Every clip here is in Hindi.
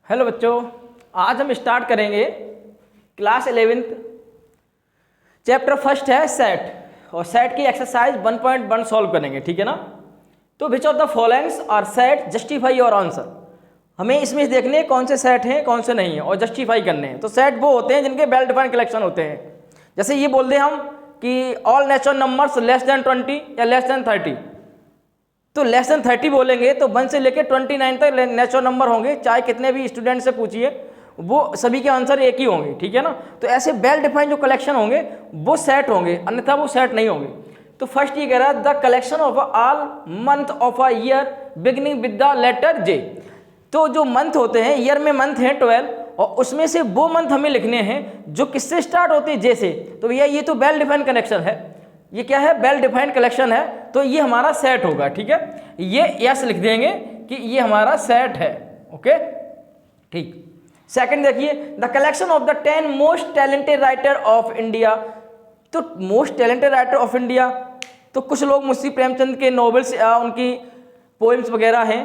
हेलो बच्चों, आज हम स्टार्ट करेंगे क्लास 11th चैप्टर फर्स्ट है सेट, और सेट की एक्सरसाइज 1.1 सॉल्व करेंगे। ठीक है ना। तो which of the followings are set, justify your answer. हमें इसमें देखने कौन से सेट हैं कौन से नहीं हैं और जस्टिफाई करने हैं। तो सेट वो होते हैं जिनके वेल डिफाइंड कलेक्शन होते हैं। जैसे ये बोल दें हम कि all natural numbers less than 20 या लेस देन 30, तो लेस देन 30 बोलेंगे तो 1 से लेकर 29 तक नेचुरल नंबर होंगे। चाहे कितने भी स्टूडेंट से पूछिए, वो सभी के आंसर एक ही होंगे। ठीक है ना। तो ऐसे वेल डिफाइंड जो कलेक्शन होंगे वो सेट होंगे, अन्यथा वो सेट नहीं होंगे। तो फर्स्ट ये कह रहा है the collection of all month of a year beginning with the letter J. तो जो मंथ होते हैं, ईयर में मंथ हैं 12, और उसमें से वो मंथ हमें लिखने हैं जो किससे स्टार्ट होते हैं, जे से। तो भैया ये तो वेल डिफाइंड कनेक्शन है। ये क्या है? वेल डिफाइंड कलेक्शन है, तो ये हमारा सेट होगा। ठीक है, ये यस लिख देंगे कि ये हमारा सेट है। ओके, ठीक। सेकंड देखिए, the collection of the 10 most talented writer of India. तो most talented writer of India, तो कुछ लोग मुंशी प्रेमचंद के नॉवेल्स या उनकी पोएम्स वगैरह हैं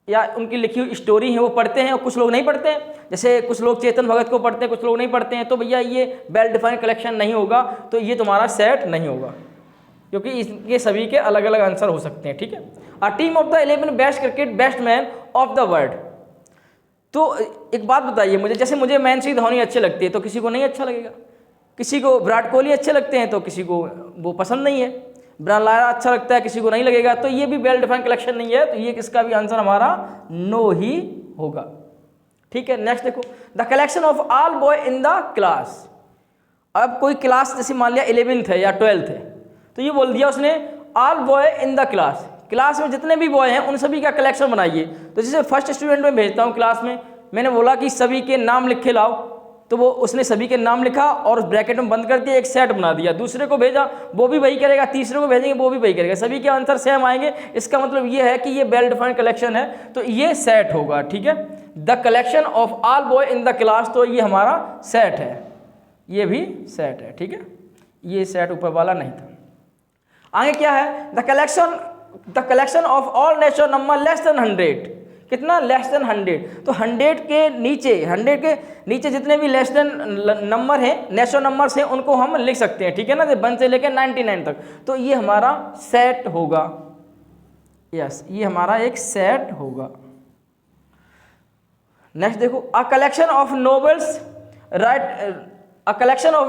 या उनकी लिखी हुई स्टोरी है वो पढ़ते हैं, और कुछ लोग नहीं पढ़ते हैं। जैसे कुछ लोग चेतन भगत को पढ़ते हैं, कुछ लोग नहीं पढ़ते हैं। तो भैया ये वेल डिफाइंड कलेक्शन नहीं होगा, तो ये तुम्हारा सेट नहीं होगा, क्योंकि इसके सभी के अलग अलग आंसर हो सकते हैं। ठीक है। A team of the 11 best cricket best man of the world. तो एक बात बताइए मुझे, जैसे मुझे महेंद्र सिंह धोनी अच्छे लगती है तो किसी को नहीं अच्छा लगेगा, किसी को विराट कोहली अच्छे लगते हैं तो किसी को वो पसंद नहीं है, ब्रायन लारा अच्छा लगता है किसी को नहीं लगेगा। तो ये भी वेल डिफाइंड कलेक्शन नहीं है, तो ये किसका भी आंसर हमारा नो ही होगा। ठीक है। नेक्स्ट देखो, the collection of all boy in the class. अब कोई क्लास जैसे मान लिया 11th है या 12th है, तो ये बोल दिया उसने all boy in the class, class में जितने भी बॉय हैं उन सभी का कलेक्शन बनाइए। तो जैसे फर्स्ट स्टूडेंट में भेजता हूँ क्लास में, मैंने बोला कि सभी के नाम लिख के लाओ, तो वो उसने सभी के नाम लिखा और ब्रैकेट में बंद कर दिया, एक सेट बना दिया। दूसरे को भेजा, वो भी वही करेगा, तीसरे को भेजेंगे वो भी वही करेगा, सभी के आंसर सेम आएंगे। इसका मतलब ये है कि ये वेल डिफाइंड कलेक्शन है, तो ये सेट होगा। ठीक है। The collection of all boy in the class, तो ये हमारा सेट है, ये भी सेट है। ठीक है, ये सेट ऊपर वाला नहीं था। आगे क्या है? The collection of all natural number less than 100। कितना? Less than 100। तो 100 के नीचे जितने भी लेस देन नंबर हैं, नेचुरल नंबर्स हैं, उनको हम लिख सकते हैं। ठीक है ना, 1 से लेकर 99 तक। तो ये हमारा सेट होगा। यस, ये हमारा एक सेट होगा। नेक्स्ट देखो, a collection of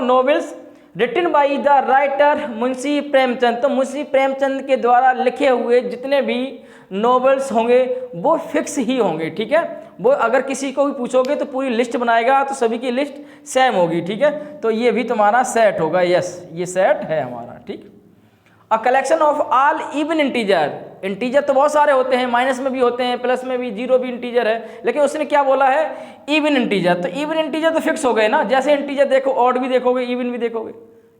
novels written by the writer Munshi Premchand. तो मुंशी प्रेमचंद के द्वारा लिखे हुए जितने भी नॉवेल्स होंगे वो फिक्स ही होंगे। ठीक है, वो अगर किसी को भी पूछोगे तो पूरी लिस्ट बनाएगा, तो सभी की लिस्ट सेम होगी। ठीक है, तो ये भी तुम्हारा सेट होगा। यस, ये सेट है हमारा। ठीक। अ collection of all even integer. Integer तो बहुत सारे होते हैं, माइनस में भी होते हैं, प्लस में भी, जीरो भी इंटीजर है, लेकिन उसने क्या बोला है? Even integer. तो इवन इंटीजर तो फिक्स हो गए ना, जैसे इंटीजर देखो ऑड भी देखोगे इवन भी देखोगे,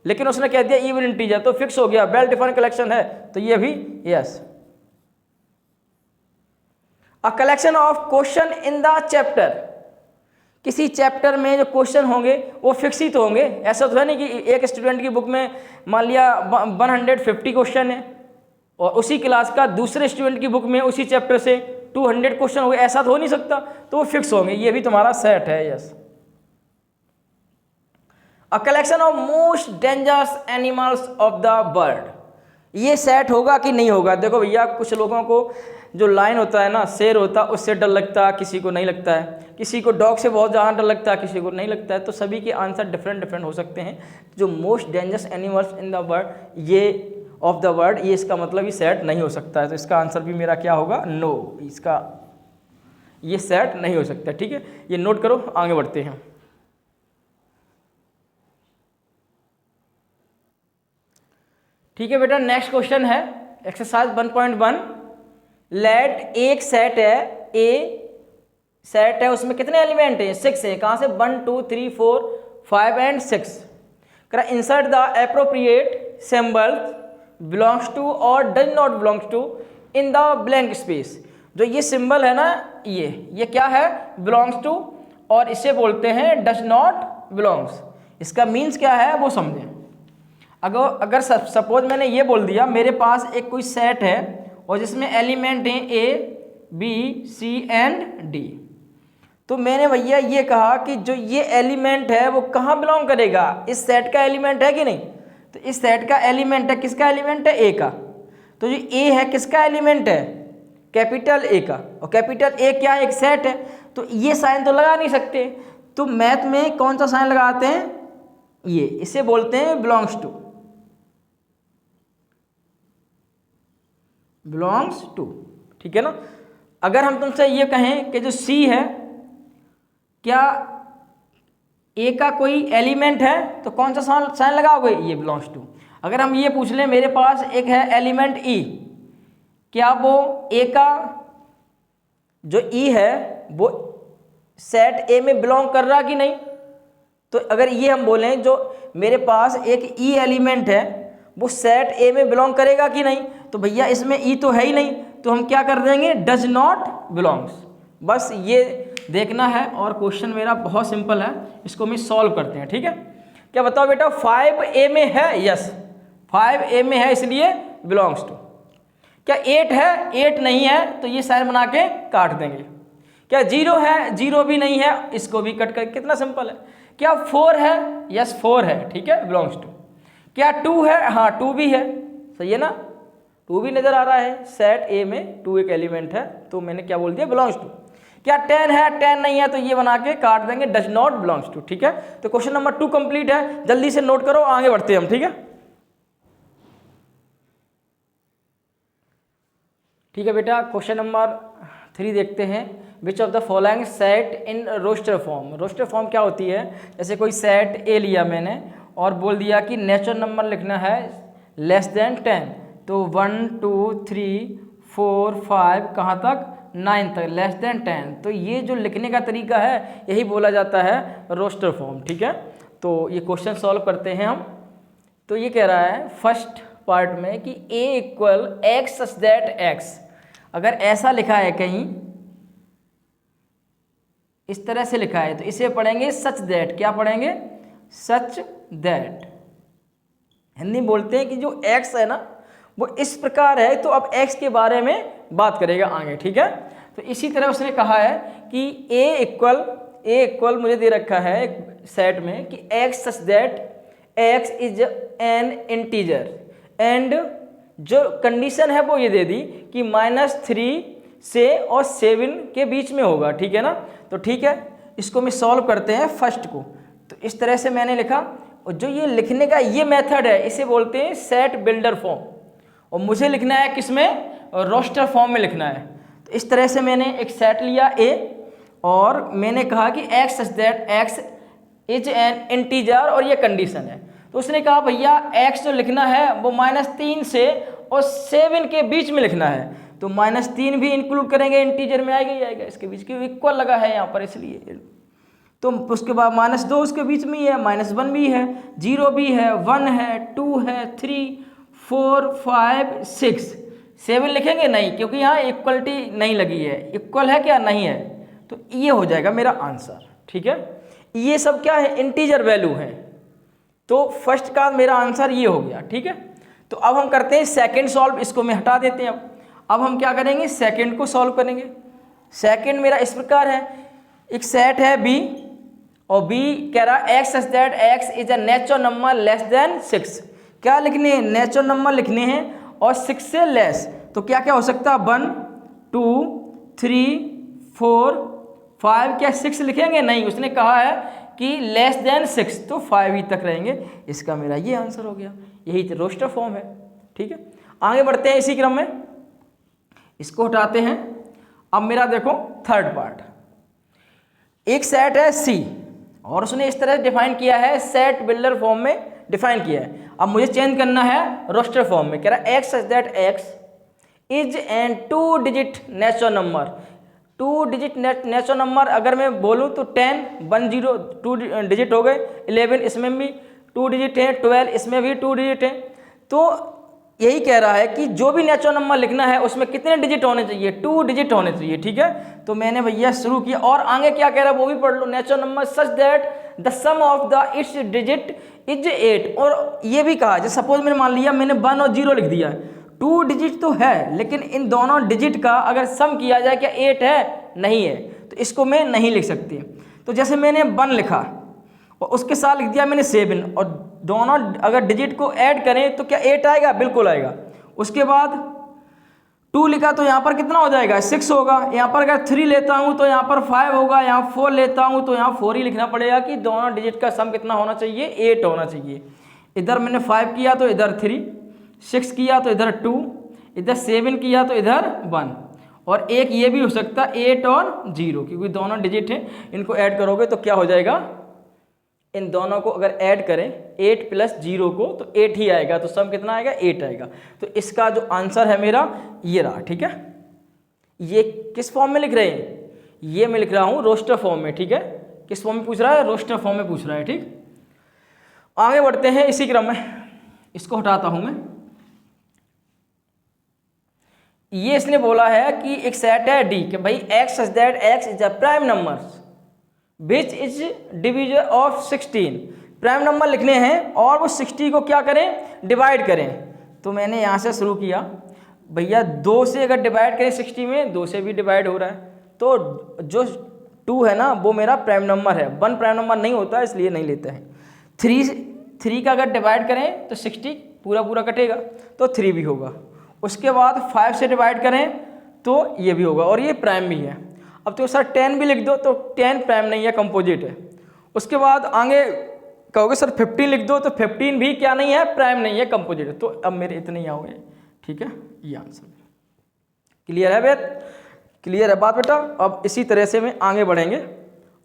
लेकिन उसने कह दिया इवन इंटीजर, तो फिक्स हो गया, वेल डिफाइंड कलेक्शन है, तो ये भी yes. A collection of question in the chapter. किसी चैप्टर में जो क्वेश्चन होंगे वो फिक्स ही तो होंगे। ऐसा तो है नहीं कि एक स्टूडेंट की बुक में मान लिया 150 क्वेश्चन है और उसी क्लास का दूसरे स्टूडेंट की बुक में उसी चैप्टर से 200 क्वेश्चन हो गए, ऐसा तो हो नहीं सकता, तो वो फिक्स होंगे। ये भी तुम्हारा सेट है। Yes. A collection of most dangerous animals of the world. ये सेट होगा कि नहीं होगा? देखो भैया, कुछ लोगों को जो लायन होता है ना, शेर होता है, उससे डर लगता है, किसी को नहीं लगता है, किसी को डॉग से बहुत ज़्यादा डर लगता है, किसी को नहीं लगता है। तो सभी के आंसर डिफरेंट हो सकते हैं। जो most dangerous animals in the world, ये ऑफ द वर्ल्ड, ये इसका मतलब ये सेट नहीं हो सकता है। तो इसका आंसर भी मेरा क्या होगा? नो, इसका ये सेट नहीं हो सकता। ठीक है, ये नोट करो, आगे बढ़ते हैं। ठीक है बेटा, नेक्स्ट क्वेश्चन है एक्सरसाइज 1.1। लेट एक सेट है, ए सेट है, उसमें कितने एलिमेंट हैं? 6 है। कहाँ से? 1 2 3 4 5 एंड 6। करा insert the appropriate symbol belongs to और does not belongs to in the blank space. जो ये सिंबल है ना, ये क्या है? बिलोंग्स टू, और इसे बोलते हैं डज नॉट बिलोंग्स। इसका मीन्स क्या है वो समझें। अगर सपोज मैंने ये बोल दिया मेरे पास एक कोई सेट है और जिसमें एलिमेंट हैं A B C and D, तो मैंने भैया ये कहा कि जो ये एलिमेंट है वो कहाँ बिलोंग करेगा, इस सेट का एलिमेंट है कि नहीं। तो इस सेट का एलिमेंट है, किसका एलिमेंट है, ए का। तो जो ए है किसका एलिमेंट है, कैपिटल ए का। और कैपिटल ए क्या है, एक सेट है। तो ये साइन तो लगा नहीं सकते, तो मैथ में कौन सा साइन लगाते हैं, ये, इसे बोलते हैं बिलोंग्स टू। बिलोंग्स टू, ठीक है ना। अगर हम तुमसे ये कहें कि जो सी है क्या ए का कोई एलिमेंट है, तो कौन सा साइन लगाओगे, ये बिलोंग्स टू। अगर हम ये पूछ लें मेरे पास एक है एलिमेंट ई, क्या वो ए का जो ई है वो सेट ए में बिलोंग कर रहा कि नहीं। तो अगर ये हम बोलें जो मेरे पास एक ई एलिमेंट है वो सेट ए में बिलोंग करेगा कि नहीं, तो भैया इसमें ई तो है ही नहीं, तो हम क्या कर देंगे, डज नॉट बिलोंग्स। बस ये देखना है और क्वेश्चन मेरा बहुत सिंपल है, इसको हम सॉल्व करते हैं, ठीक है। क्या बताओ बेटा, 5A में है, यस 5A में है इसलिए बिलोंग्स टू। क्या 8 है, 8 नहीं है, तो ये साइन बना के काट देंगे। क्या 0 है, 0 भी नहीं है, इसको भी कट कर, कितना सिंपल है। क्या 4 है, यस 4 है, ठीक है, बिलोंग्स टू। क्या 2 है, हाँ 2 भी है, सही है ना, 2 भी नजर आ रहा है, सेट ए में 2 एक एलिमेंट है, तो मैंने क्या बोल दिया, बिलोंग्स टू। क्या 10 है, 10 नहीं है, तो ये बना के काट देंगे, डज नॉट बिलोंग्स टू, ठीक है। तो क्वेश्चन नंबर 2 कंप्लीट है, जल्दी से नोट करो, आगे बढ़ते हैं हम, ठीक है। ठीक है बेटा, क्वेश्चन नंबर 3 देखते हैं। Which of the following set in roster form. Roster form क्या होती है, जैसे कोई सेट ए लिया मैंने और बोल दिया कि नेचुरल नंबर लिखना है लेस देन 10, तो 1 2 3 4 5 कहाँ तक, 9 तक, लेस देन 10। तो ये जो लिखने का तरीका है यही बोला जाता है रोस्टर फॉर्म, ठीक है। तो ये क्वेश्चन सॉल्व करते हैं हम। तो ये कह रहा है फर्स्ट पार्ट में कि a equal x such that x, अगर ऐसा लिखा है कहीं इस तरह से लिखा है तो इसे पढ़ेंगे सच दैट। क्या पढ़ेंगे, सच दैट। हिंदी बोलते हैं कि जो x है ना वो इस प्रकार है, तो अब x के बारे में बात करेगा आगे, ठीक है। तो इसी तरह उसने कहा है कि a इक्वल मुझे दे रखा है एक सेट में कि x such that x is N integer, and जो कंडीशन है वो ये दे दी कि -3 से और 7 के बीच में होगा, ठीक है ना। तो ठीक है, इसको मैं सॉल्व करते हैं फर्स्ट को। तो इस तरह से मैंने लिखा, और जो ये लिखने का ये मेथड है इसे बोलते हैं सेट बिल्डर फॉर्म, और मुझे लिखना है किसमें, रोस्टर फॉर्म में लिखना है। तो इस तरह से मैंने एक सेट लिया ए, और मैंने कहा कि x such that x is an integer, और ये कंडीशन है। तो उसने कहा भैया एक्स जो लिखना है वो -3 से और 7 के बीच में लिखना है, तो -3 भी इंक्लूड करेंगे, इंटीजर में आएगा ही आएगा, इसके बीच की इक्वल लगा है यहाँ पर इसलिए। तो उसके बाद -2 उसके बीच में ही है, -1 भी है, 0 भी है, 1 है, 2 है, 3 4 5 6 7 लिखेंगे नहीं, क्योंकि यहाँ इक्वलिटी नहीं लगी है, इक्वल है क्या, नहीं है, तो ये हो जाएगा मेरा आंसर, ठीक है। ये सब क्या है, इंटीजर वैल्यू है, तो फर्स्ट का मेरा आंसर ये हो गया, ठीक है। तो अब हम करते हैं सेकंड सॉल्व, इसको मैं हटा देते हैं। अब हम क्या करेंगे, सेकंड को सॉल्व करेंगे। सेकंड मेरा इस प्रकार है, एक सेट है बी, और बी कह रहा है x such that x is a natural number less than 6। क्या लिखने हैं, नेचुरल नंबर लिखने हैं, और 6 से लेस, तो क्या क्या हो सकता है, 1 2 3 4 5, क्या 6 लिखेंगे नहीं, उसने कहा है कि लेस देन 6, तो 5 ही तक रहेंगे। इसका मेरा ये आंसर हो गया, यही रोस्टर फॉर्म है, ठीक है। आगे बढ़ते हैं इसी क्रम में, इसको हटाते हैं। अब मेरा देखो थर्ड पार्ट, एक सेट है सी, और उसने इस तरह डिफाइन किया है, सेट बिल्डर फॉर्म में डिफाइन किया है। अब मुझे चेंज करना है रोस्टर फॉर्म में, कह रहा है x such that x is an 2 digit natural number. 2 digit natural number अगर मैं बोलूँ तो 10 1 0 2 डिजिट हो गए, 11 इसमें भी 2 डिजिट है, 12 इसमें भी 2 डिजिट है। तो यही कह रहा है कि जो भी नेचुरल नंबर लिखना है उसमें कितने डिजिट होने चाहिए, 2 डिजिट होने चाहिए, ठीक है। तो मैंने भैया शुरू किया, और आगे क्या कह रहा है वो भी पढ़ लो। Natural number such that the sum of the its digit is 8, और ये भी कहा, जैसे सपोज मैंने मान लिया मैंने 1 और 0 लिख दिया, 2 डिजिट तो है, लेकिन इन दोनों डिजिट का अगर सम किया जाए क्या 8 है, नहीं है, तो इसको मैं नहीं लिख सकती। तो जैसे मैंने 1 लिखा और उसके साथ लिख दिया मैंने 7, और दोनों अगर डिजिट को ऐड करें तो क्या 8 आएगा? बिल्कुल आएगा। उसके बाद 2 लिखा तो यहाँ पर कितना हो जाएगा? 6 होगा। यहाँ पर अगर 3 लेता हूँ तो यहाँ पर 5 होगा, यहाँ 4 लेता हूँ तो यहाँ 4 ही लिखना पड़ेगा कि दोनों डिजिट का सम कितना होना चाहिए? 8 होना चाहिए। इधर मैंने 5 किया तो इधर 3, 6 किया तो इधर 2, इधर 7 किया तो इधर 1, और एक ये भी हो सकता है 8 और 0, क्योंकि दोनों डिजिट हैं, इनको ऐड करोगे तो क्या हो जाएगा? इन दोनों को अगर ऐड करें 8 + 0 को तो 8 ही आएगा, तो सम कितना आएगा? 8 आएगा। तो इसका जो आंसर है मेरा ये रहा। ठीक है, ये किस फॉर्म में लिख रहे हैं? ये मैं लिख रहा हूँ रोस्टर फॉर्म में। ठीक है, किस फॉर्म में पूछ रहा है? रोस्टर फॉर्म में पूछ रहा है। ठीक, आगे बढ़ते हैं इसी क्रम में। इसको हटाता हूं मैं। ये इसने बोला है कि एक सेट है डी कि भाई x such that x is a prime number which is divisor of 16। Prime number लिखने हैं और वो 60 को क्या करें? डिवाइड करें। तो मैंने यहाँ से शुरू किया, भैया 2 से अगर डिवाइड करें 60 में, 2 से भी डिवाइड हो रहा है, तो जो 2 है ना वो मेरा प्राइम नंबर है। 1 प्राइम नंबर नहीं होता इसलिए नहीं लेते हैं। 3 का अगर डिवाइड करें तो 60 पूरा पूरा कटेगा तो 3 भी होगा। उसके बाद 5 से डिवाइड करें तो ये भी होगा, और ये प्राइम भी है। अब तो सर 10 भी लिख दो तो 10 प्राइम नहीं है, कंपोजिट है। उसके बाद आगे कहोगे सर 15 लिख दो तो 15 भी क्या नहीं है? प्राइम नहीं है, कंपोजिट है। तो अब मेरे इतने ही आओगे। ठीक है, ये आंसर क्लियर है बेटा? क्लियर है बात बेटा? अब इसी तरह से मैं आगे बढ़ेंगे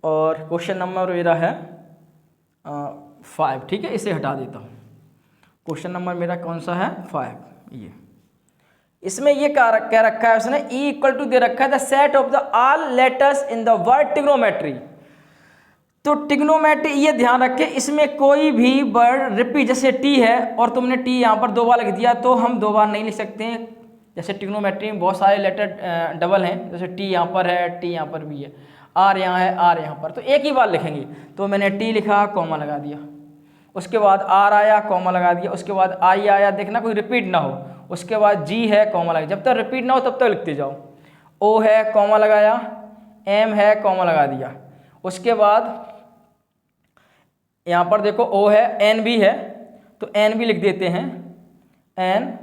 और क्वेश्चन नंबर मेरा है 5। ठीक है, इसे हटा देता हूँ। क्वेश्चन नंबर मेरा कौन सा है? 5। ये इसमें ये कह रखा है उसने E = दे रखा है the set of the all letters in the word trigonometry. तो ट्रिग्नोमेट्री ये ध्यान रखें, इसमें कोई भी वर्ड रिपीट, जैसे टी है और तुमने टी यहाँ पर 2 बार लिख दिया तो हम 2 बार नहीं लिख सकते हैं। जैसे ट्रिग्नोमेट्री में बहुत सारे लेटर डबल हैं, जैसे टी यहाँ पर है, टी यहाँ पर भी है, आर यहाँ है, आर यहाँ पर, तो एक ही बार लिखेंगे। तो मैंने टी लिखा, कॉमा लगा दिया, उसके बाद आर आया, कॉमा लगा दिया, उसके बाद आई आया, देखना कोई रिपीट ना हो, उसके बाद जी है, कॉमा लगा, जब तक रिपीट ना हो तब तक लिखते जाओ। ओ है, कॉमा लगाया, एम है, कॉमा लगा दिया, उसके बाद यहाँ पर देखो ओ है, एन भी है तो एन भी लिख देते हैं, एन।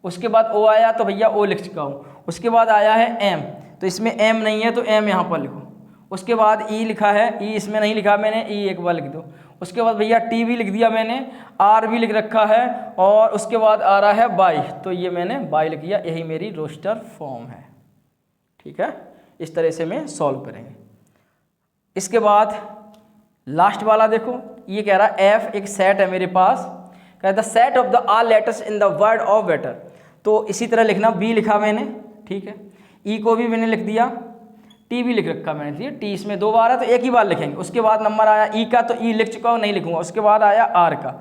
उसके बाद ओ आया तो भैया ओ लिख चुका हूँ। उसके बाद आया है एम, तो इसमें एम नहीं है तो एम यहाँ पर लिखो। उसके बाद ई लिखा है, ई इसमें नहीं लिखा मैंने, ई एक बार लिख दो। उसके बाद भैया टी भी लिख दिया मैंने, आर भी लिख रखा है, और उसके बाद आ रहा है बाई, तो ये मैंने बाई लिख दिया। यही मेरी रोस्टर फॉर्म है। ठीक है, इस तरह से मैं सॉल्व करेंगे। इसके बाद लास्ट वाला देखो, ये कह रहा है एफ एक सेट है मेरे पास, कह रहा the set of the all letters in the word of waiter. तो इसी तरह लिखना, बी लिखा मैंने, ठीक है, ई को भी मैंने लिख दिया, टी भी लिख रखा मैंने, ठीक है, टी इसमें 2 बार है तो एक ही बार लिखेंगे। उसके बाद नंबर आया ई का, तो ई लिख चुका हूँ, नहीं लिखूंगा। उसके बाद आया आर का,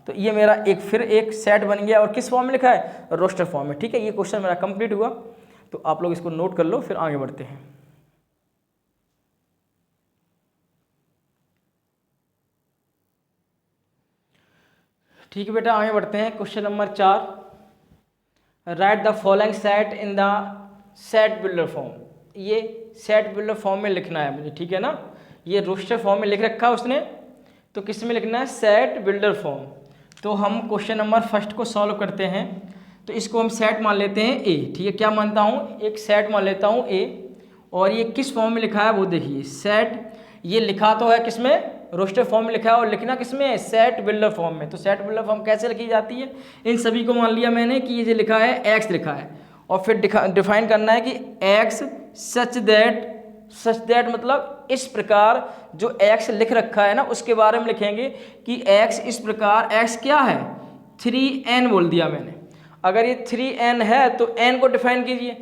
तो ये मेरा फिर एक सेट बन गया, और किस फॉर्म में लिखा है? रोस्टर फॉर्म में। ठीक है, ये क्वेश्चन मेरा कंप्लीट हुआ, तो आप लोग इसको नोट कर लो, फिर आगे बढ़ते हैं। ठीक है बेटा, आगे बढ़ते हैं। Question number 4, right the following set in the set builder form. ये सेट बिल्डर फॉर्म में लिखना है मुझे, ठीक है ना। ये रोस्टर फॉर्म में लिख रखा है उसने, तो किस में लिखना है? Set builder form. तो हम क्वेश्चन नंबर फर्स्ट को सॉल्व करते हैं। तो इसको हम सेट मान लेते हैं ए, ठीक है, क्या मानता हूँ? एक सेट मान लेता हूँ ए, और ये किस फॉर्म में लिखा है वो देखिए, सेट। ये लिखा तो है किस में? रोस्टर फॉर्म में लिखा है, और लिखना किस में? सेट बिल्डर फॉर्म में। तो सेट बिल्डर फॉर्म कैसे लिखी जाती है? इन सभी को मान लिया मैंने कि ये जो लिखा है एक्स लिखा है, और फिर डिफाइन करना है कि एक्स सच दैट मतलब इस प्रकार, जो एक्स लिख रखा है ना उसके बारे में लिखेंगे कि एक्स इस प्रकार, एक्स क्या है? 3n बोल दिया मैंने। अगर ये 3n है तो n को डिफाइन कीजिए,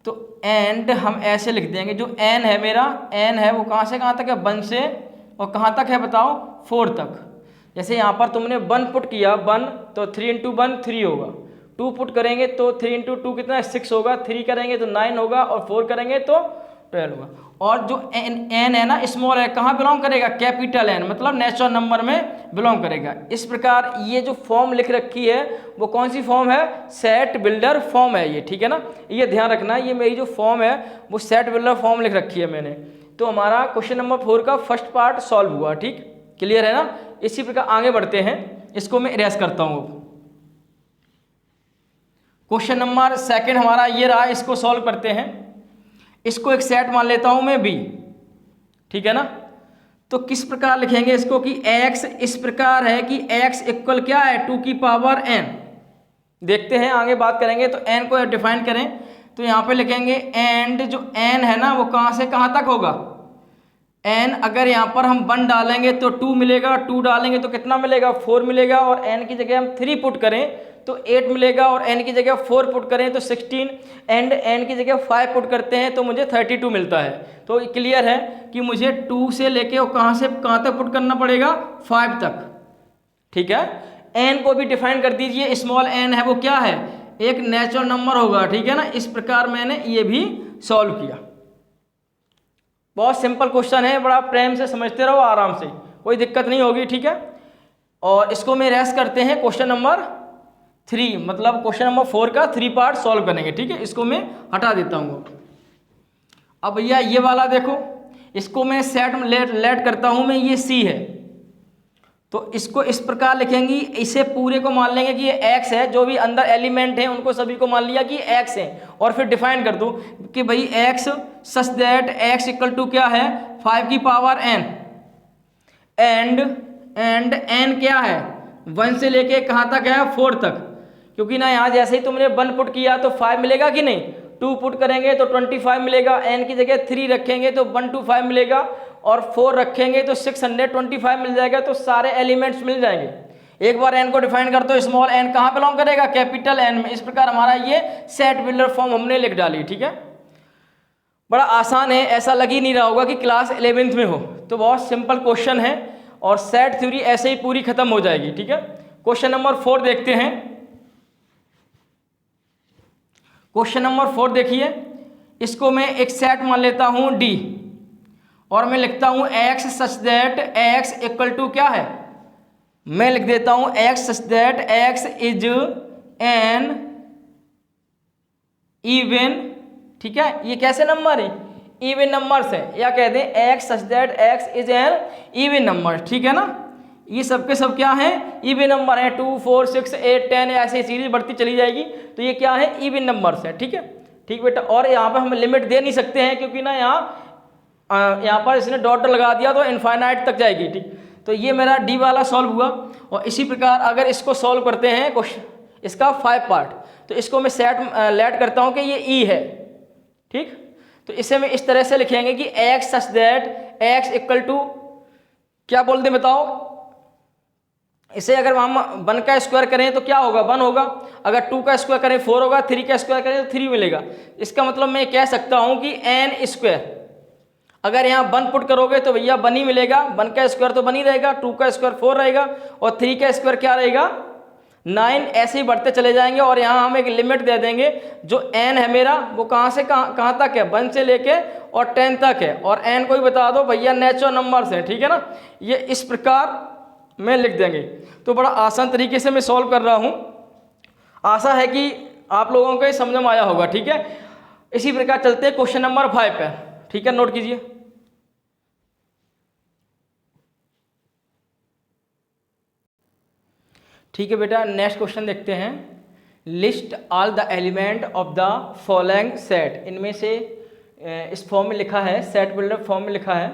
तो एंड हम ऐसे लिख देंगे, जो n है मेरा, n है वो कहाँ से कहाँ तक है? 1 से, और कहाँ तक है बताओ? 4 तक। जैसे यहाँ पर तुमने 1 पुट किया, 1 तो 3 × 1 3 होगा, 2 पुट करेंगे तो 3 × 2 कितना है? 6 होगा, 3 करेंगे तो 9 होगा, और 4 करेंगे तो 12 होगा। और जो n है ना, स्मॉल है, कहाँ बिलोंग करेगा? कैपिटल N, मतलब नेचुरल नंबर में बिलोंग करेगा। इस प्रकार ये जो फॉर्म लिख रखी है वो कौन सी फॉर्म है? सेट बिल्डर फॉर्म है ये, ठीक है ना। ये ध्यान रखना, ये मेरी जो फॉर्म है वो सेट बिल्डर फॉर्म लिख रखी है मैंने। तो हमारा क्वेश्चन नंबर 4 का फर्स्ट पार्ट सॉल्व हुआ। ठीक, क्लियर है ना। इसी प्रकार आगे बढ़ते हैं, इसको मैं इरेज करता हूँ। क्वेश्चन नंबर 2 हमारा ये रहा, इसको सॉल्व करते हैं। इसको एक सेट मान लेता हूँ मैं बी, ठीक है ना। तो किस प्रकार लिखेंगे इसको कि x इस प्रकार है कि x इक्वल क्या है 2 की पावर n। देखते हैं, आगे बात करेंगे। तो n को डिफाइन करें तो यहाँ पे लिखेंगे एंड जो n है ना वो कहाँ से कहाँ तक होगा। n अगर यहाँ पर हम 1 डालेंगे तो 2 मिलेगा, 2 डालेंगे तो कितना मिलेगा 4 मिलेगा, और n की जगह हम 3 पुट करें तो 8 मिलेगा, और n की जगह 4 पुट करें तो 16, एंड n की जगह 5 पुट करते हैं तो मुझे 32 मिलता है। तो क्लियर है कि मुझे 2 से लेके और कहाँ से कहाँ तक पुट करना पड़ेगा 5 तक। ठीक है, n को भी डिफाइन कर दीजिए। स्मॉल n है वो क्या है, एक नेचुरल नंबर होगा। ठीक है ना, इस प्रकार मैंने ये भी सॉल्व किया। बहुत सिंपल क्वेश्चन है, बड़ा प्रेम से समझते रहो, आराम से, कोई दिक्कत नहीं होगी। ठीक है, और इसको मैं रेस्ट करते हैं क्वेश्चन नंबर 3, मतलब क्वेश्चन नंबर 4 का 3 पार्ट सॉल्व करेंगे। ठीक है, इसको मैं हटा देता हूँ। अब भैया ये वाला देखो, इसको मैं सेट लेट करता हूँ मैं, ये C है। तो इसको इस प्रकार लिखेंगे, इसे पूरे को मान लेंगे कि ये x है, जो भी अंदर एलिमेंट है उनको सभी को मान लिया कि x है, और फिर डिफाइन कर दो कि भाई x such that x equal to क्या है 5 की पावर n, एंड n क्या है 1 से लेके कहाँ तक है 4 तक। क्योंकि ना यहाँ जैसे ही तुमने 1 पुट किया तो 5 मिलेगा कि नहीं, 2 पुट करेंगे तो 25 मिलेगा, n की जगह 3 रखेंगे तो 125 मिलेगा, और 4 रखेंगे तो 625 मिल जाएगा। तो सारे एलिमेंट्स मिल जाएंगे। एक बार n को डिफाइन कर दो, स्मॉल n कहाँ बिलोंग करेगा कैपिटल N में। इस प्रकार हमारा ये सेट बिल्डर फॉर्म हमने लिख डाली। ठीक है, बड़ा आसान है, ऐसा लग ही नहीं रहा होगा कि क्लास 11th में हो। तो बहुत सिंपल क्वेश्चन है, और सेट थ्योरी ऐसे ही पूरी खत्म हो जाएगी। ठीक है, क्वेश्चन नंबर 4 देखते हैं। क्वेश्चन नंबर 4 देखिए, इसको मैं एक सेट मान लेता हूं D, और मैं लिखता हूं x such that x equal to क्या है, मैं लिख देता हूं x such that x is an even. ठीक है, ये कैसे नंबर है, इवन नंबर्स है, या कहते हैं x such that x is an even number. ठीक है ना, ये सब के सब क्या है इवन नंबर है, 2 4 6 8 10 ऐसे सीरीज बढ़ती चली जाएगी। तो ये क्या है इवन नंबर्स है। ठीक है, ठीक बेटा, और यहाँ पे हम लिमिट दे नहीं सकते हैं, क्योंकि ना यहाँ पर इसने डॉट लगा दिया तो इनफाइनाइट तक जाएगी। ठीक, तो ये मेरा डी वाला सॉल्व हुआ। और इसी प्रकार अगर इसको सॉल्व करते हैं क्वेश्चन, इसका 5 पार्ट, तो इसको मैं सेट लेट करता हूँ कि ये ई है। ठीक, तो इसे मैं इस तरह से लिखेंगे कि x such that x equal to क्या बोलते हैं बताओ। इसे अगर हम 1 का स्क्वायर करें तो क्या होगा 1 होगा, अगर 2 का स्क्वायर करें 4 होगा, 3 का स्क्वायर करें तो 3 मिलेगा। इसका मतलब मैं कह सकता हूं कि n स्क्वायर, अगर यहाँ 1 पुट करोगे तो भैया 1 ही मिलेगा, 1 का स्क्वायर तो 1 ही रहेगा, 2 का स्क्वायर 4 रहेगा, और 3 का स्क्वायर क्या रहेगा 9। ऐसे ही बढ़ते चले जाएंगे, और यहाँ हम एक लिमिट दे देंगे। जो n है मेरा वो कहाँ से कहाँ तक है, 1 से लेके और 10 तक है, और n को ही बता दो भैया नेचुरल नंबर्स है। ठीक है ना, ये इस प्रकार में लिख देंगे। तो बड़ा आसान तरीके से मैं सॉल्व कर रहा हूँ, आशा है कि आप लोगों को ये समझ में आया होगा। ठीक है, इसी प्रकार चलते हैं क्वेश्चन नंबर 5 पे। ठीक है, नोट कीजिए। ठीक है बेटा, नेक्स्ट क्वेश्चन देखते हैं। List all the element of the following set. इनमें से इस फॉर्म में लिखा है, सेट बिल्डर फॉर्म में लिखा है,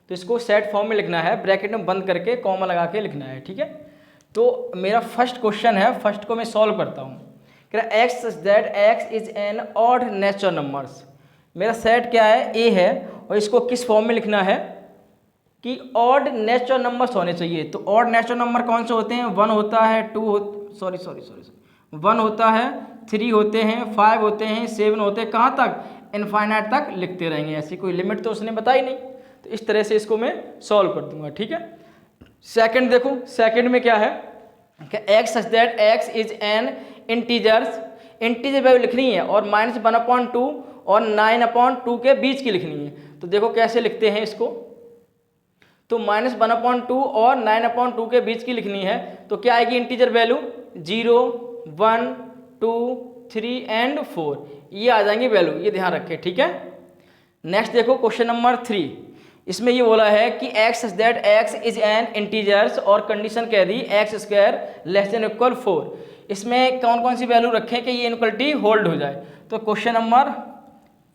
तो इसको सेट फॉर्म में लिखना है, ब्रैकेट में बंद करके कॉमा लगा के लिखना है। ठीक है, तो मेरा फर्स्ट क्वेश्चन है, फर्स्ट को मैं सॉल्व करता हूँ। कह रहा x such that x is an odd natural numbers. मेरा सेट क्या है ए है, और इसको किस फॉर्म में लिखना है कि ऑड नेचुरल नंबर्स होने चाहिए। तो ऑड नेचुरल नंबर कौन से होते हैं, 1 होता है, 1 होता है, 3 होते हैं, 5 होते हैं, 7 होते हैं, कहाँ तक इनफाइनाइट तक लिखते रहेंगे। ऐसी कोई लिमिट तो उसने बताई नहीं, तो इस तरह से इसको मैं सॉल्व कर दूंगा। ठीक है, सेकंड देखो, सेकंड में क्या है कि x such that x is an integers, integer value लिखनी है, और -1/2 और 9/2 के बीच की लिखनी है। तो देखो कैसे लिखते हैं इसको, तो -1/2 और 9/2 के बीच की लिखनी है। तो क्या आएगी इंटीजर वैल्यू 0 1 2 3 एंड 4, ये आ जाएंगी वैल्यू, ये ध्यान रखें। ठीक है, नेक्स्ट देखो क्वेश्चन नंबर 3। इसमें ये बोला है कि x such that x is an integers और कंडीशन कह दी x square less than equal 4। इसमें कौन कौन सी वैल्यू रखें कि ये इनक्वलिटी होल्ड हो जाए। तो क्वेश्चन नंबर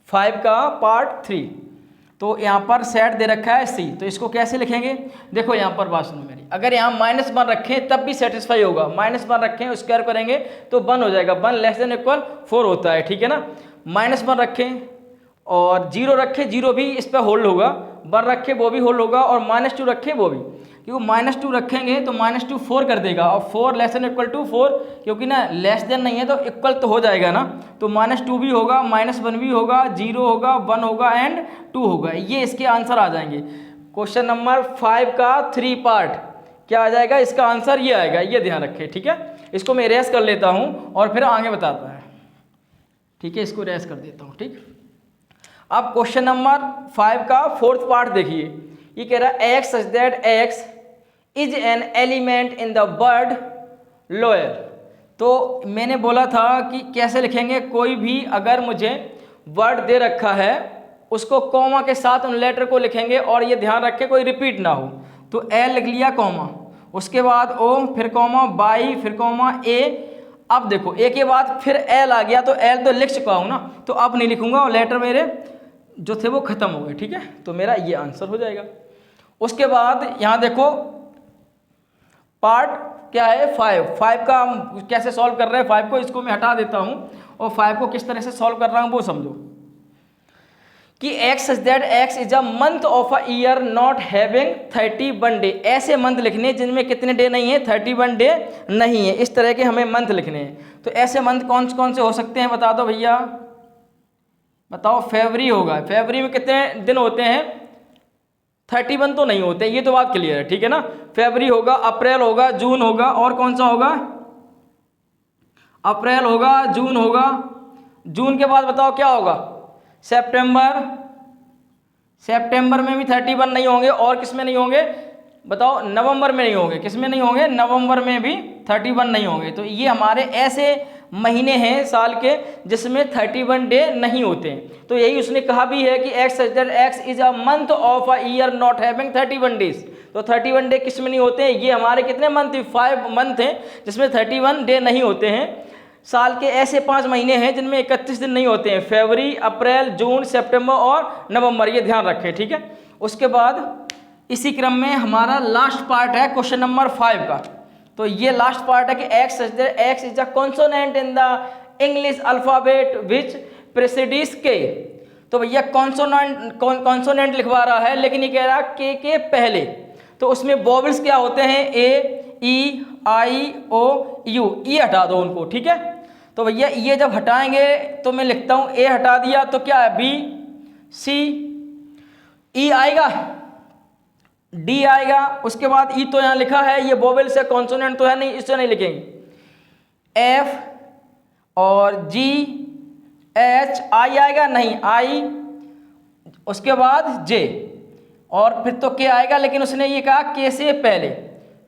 5 का पार्ट 3, तो यहाँ पर सेट दे रखा है सी, तो इसको कैसे लिखेंगे। देखो यहाँ पर बात सुनो मेरी, अगर यहाँ -1 रखें तब भी सेटिस्फाई होगा, -1 रखें स्क्वायर करेंगे तो 1 हो जाएगा, 1 लेस देन इक्वल 4 होता है, ठीक है ना। -1 रखें और 0 रखें, 0 भी इस पर होल्ड होगा, 1 रखें वो भी होल्ड होगा, और -2 रखें वो भी, क्योंकि -2 रखेंगे तो -2 4 कर देगा, और 4 लेस देन इक्वल टू 4, क्योंकि ना लेस देन नहीं है तो इक्वल तो हो जाएगा ना, तो -2 भी होगा, -1 भी होगा, 0 होगा, 1 होगा एंड 2 होगा। ये इसके आंसर आ जाएंगे। क्वेश्चन नंबर 5 का 3 पार्ट क्या आ जाएगा, इसका आंसर ये आएगा, ये ध्यान रखें, ठीक है। इसको मैं इरेज कर लेता हूँ और फिर आगे बताता है, ठीक है, इसको इरेज कर देता हूँ, ठीक। अब क्वेश्चन नंबर 5 का 4th पार्ट देखिए, ये कह रहा है x such that x is an element in the word lower. तो मैंने बोला था कि कैसे लिखेंगे, कोई भी अगर मुझे वर्ड दे रखा है उसको कॉमा के साथ उन लेटर को लिखेंगे, और ये ध्यान रखें कोई रिपीट ना हो। तो एल लिख लिया कॉमा, उसके बाद ओ, फिर कॉमा बाई, फिर कॉमा ए। अब देखो ए के बाद फिर एल आ गया, तो एल तो लिख चुका हूँ ना, तो अब नहीं लिखूंगा, और लेटर मेरे जो थे वो खत्म हो गए, ठीक है। तो मेरा ये आंसर हो जाएगा। उसके बाद यहाँ देखो पार्ट क्या है 5 का हम कैसे सॉल्व कर रहे हैं। 5 को इसको मैं हटा देता हूँ, और 5 को किस तरह से सॉल्व कर रहा हूँ वो समझो, कि x such that x is a month of a year not having 31 day. ऐसे मंथ लिखने जिनमें कितने डे नहीं है, 31 डे नहीं है, इस तरह के हमें मंथ लिखने हैं। तो ऐसे मंथ कौन कौन से हो सकते हैं बता दो भैया, बताओ। फरवरी होगा, फरवरी में कितने दिन होते हैं, 31 तो नहीं होते, ये तो बात क्लियर है, ठीक है ना। फरवरी होगा, अप्रैल होगा, जून होगा, और कौन सा होगा, अप्रैल होगा, जून होगा। जून के बाद बताओ क्या होगा, सितंबर। सितंबर में भी 31 नहीं होंगे, और किस में नहीं होंगे बताओ, नवंबर में नहीं होंगे, किस में नहीं होंगे, नवंबर में भी 31 नहीं होंगे। तो ये हमारे ऐसे महीने हैं साल के जिसमें 31 डे नहीं होते हैं। तो यही उसने कहा भी है कि x such that x is a month of a year not having 31 days. तो 31 डे किस में नहीं होते हैं, ये हमारे कितने मंथ, 5 मंथ हैं जिसमें 31 डे नहीं होते हैं। साल के ऐसे 5 महीने हैं जिनमें 31 दिन नहीं होते हैं, फरवरी, अप्रैल, जून, सितंबर और नवंबर, ये ध्यान रखें, ठीक है। उसके बाद इसी क्रम में हमारा लास्ट पार्ट है क्वेश्चन नंबर 5 का। तो ये लास्ट पार्ट है कि x such that x is a consonant in the English alphabet which precedes K. तो भैया कॉन्सोनेंट लिखवा रहा है, लेकिन ये कह रहा है के पहले, तो उसमें वोवेल्स क्या होते हैं, ए, ई, आई, ओ, यू। ई हटा दो उनको, ठीक है। तो भैया ये जब हटाएंगे तो मैं लिखता हूँ ए हटा दिया तो क्या है, बी, सी, ई आएगा, डी आएगा। उसके बाद ई तो यहाँ लिखा है, ये वोवेल से कॉन्सोनेंट तो है नहीं, इससे नहीं लिखेंगे। एफ और जी, एच, आई आएगा नहीं, आई, उसके बाद जे, और फिर तो के आएगा, लेकिन उसने ये कहा के से पहले,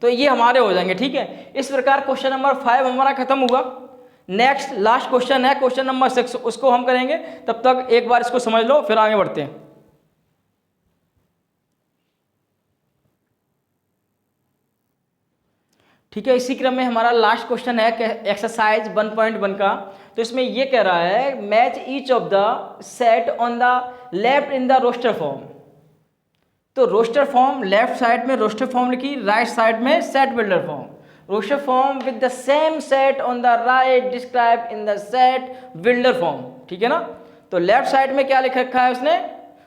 तो ये हमारे हो जाएंगे, ठीक है। इस प्रकार क्वेश्चन नंबर 5 हमारा खत्म हुआ। नेक्स्ट लास्ट क्वेश्चन है क्वेश्चन नंबर 6, उसको हम करेंगे। तब तक एक बार इसको समझ लो, फिर आगे बढ़ते हैं। ठीक है, इसी क्रम में हमारा लास्ट क्वेश्चन है एक्सरसाइज 1.1 का। तो इसमें ये कह रहा है match each of the set on the left in the roster form. तो रोस्टर फॉर्म लेफ्ट साइड में रोस्टर फॉर्म लिखी, राइट साइड में set builder form. Roster form with the same set on the right describe in the set builder form, ठीक है ना। तो लेफ्ट साइड में क्या लिख रखा है उसने,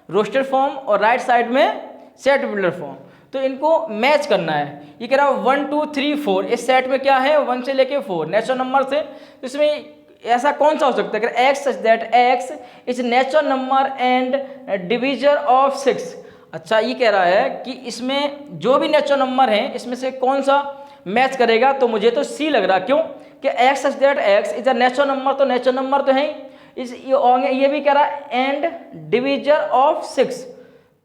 रोस्टर फॉर्म, और राइट साइड में सेट बिल्डर फॉर्म। तो इनको मैच करना है। ये कह रहा है 1 2 3 4, इस सेट में क्या है 1 से लेके 4 नेचुरल नंबर से। तो इसमें ऐसा कौन सा हो सकता है, x such that x is natural number and divisor of 6। अच्छा, ये कह रहा है कि इसमें जो भी नेचुरल नंबर हैं इसमें से कौन सा मैच करेगा, तो मुझे तो सी लग रहा। क्यों कि x such that x is a natural number, तो नेचुरल नंबर तो है ही। ये भी कह रहा है एंड डिविजर ऑफ 6।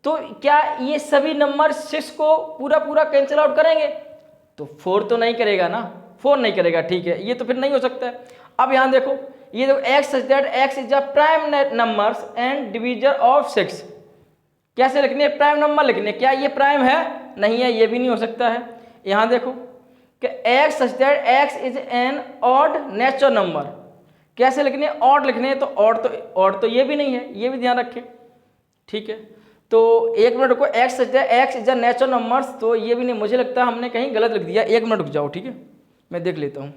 तो क्या ये सभी नंबर 6 को पूरा कैंसिल आउट करेंगे, तो 4 तो नहीं करेगा ना, 4 नहीं करेगा, ठीक है, ये तो फिर नहीं हो सकता है। अब यहाँ देखो, ये देखो x such that x is a prime numbers and divisor of 6। कैसे लिखने, प्राइम नंबर लिखने। क्या ये प्राइम है? नहीं है, ये भी नहीं हो सकता है। यहाँ देखो कि x such that x is N odd natural number, कैसे लिखने, ऑड लिखने, तो ऑड तो ये भी नहीं है, ये भी ध्यान रखें, ठीक है। तो एक मिनट रुको, x such that x is a natural number, तो ये भी नहीं, मुझे लगता है हमने कहीं गलत लिख दिया। एक मिनट रुक जाओ, ठीक है, मैं देख लेता हूँ।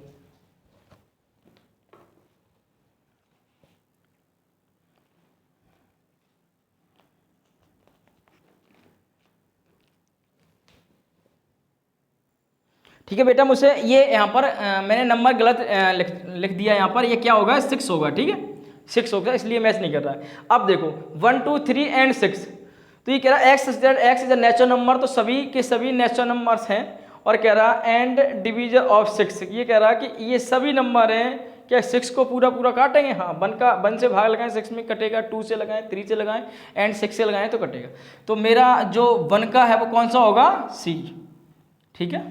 ठीक है बेटा, मुझसे ये यहाँ पर मैंने नंबर गलत लिख दिया यहाँ पर, ये क्या होगा, 6 होगा, ठीक है, 6 होगा, इसलिए मैच नहीं कर रहा है। अब देखो 1 2 3 एंड 6, तो ये कह रहा है x is a natural number, तो सभी के सभी नेचुरल नंबर्स हैं, और कह रहा है एंड डिवीजर ऑफ 6, ये कह रहा है कि ये सभी नंबर हैं, क्या 6 को पूरा पूरा काटेंगे? हाँ, 1 से भाग लगाएं 6 में कटेगा, 2 से लगाएं, 3 से लगाएं एंड 6 से लगाएं तो कटेगा। तो मेरा जो 1 का है वो कौन सा होगा, सी, ठीक है।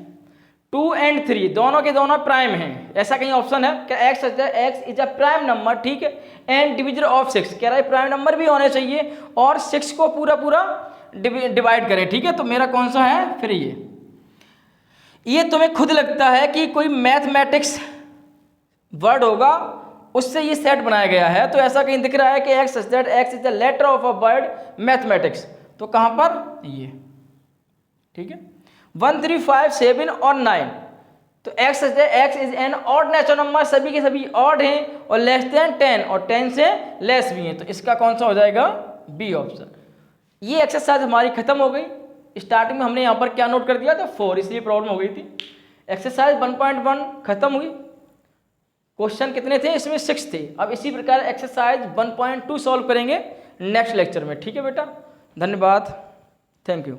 2 एंड 3 दोनों के दोनों प्राइम हैं, ऐसा कहीं ऑप्शन है क्या, x is a prime number, ठीक है, एंड डिविजन ऑफ 6, कह रहा है प्राइम नंबर भी होने चाहिए और 6 को पूरा पूरा डिवाइड करें, ठीक है। तो मेरा कौन सा है फिर, ये तुम्हें खुद लगता है कि कोई मैथमेटिक्स वर्ड होगा, उससे ये सेट बनाया गया है, तो ऐसा कहीं दिख रहा है कि x is the letter of a word mathematics, तो कहां पर, ये, ठीक है। 1 3 5 7 और 9, तो x is N odd natural number, सभी के सभी ऑड हैं और लेस देन 10 और 10 से लेस भी हैं, तो इसका कौन सा हो जाएगा, बी ऑप्शन। ये एक्सरसाइज हमारी खत्म हो गई। स्टार्टिंग में हमने यहाँ पर क्या नोट कर दिया था, 4, इसलिए प्रॉब्लम हो गई थी। एक्सरसाइज 1.1 खत्म हुई। क्वेश्चन कितने थे इसमें, 6 थे। अब इसी प्रकार एक्सरसाइज 1.2 सॉल्व करेंगे नेक्स्ट लेक्चर में, ठीक है बेटा। धन्यवाद, थैंक यू।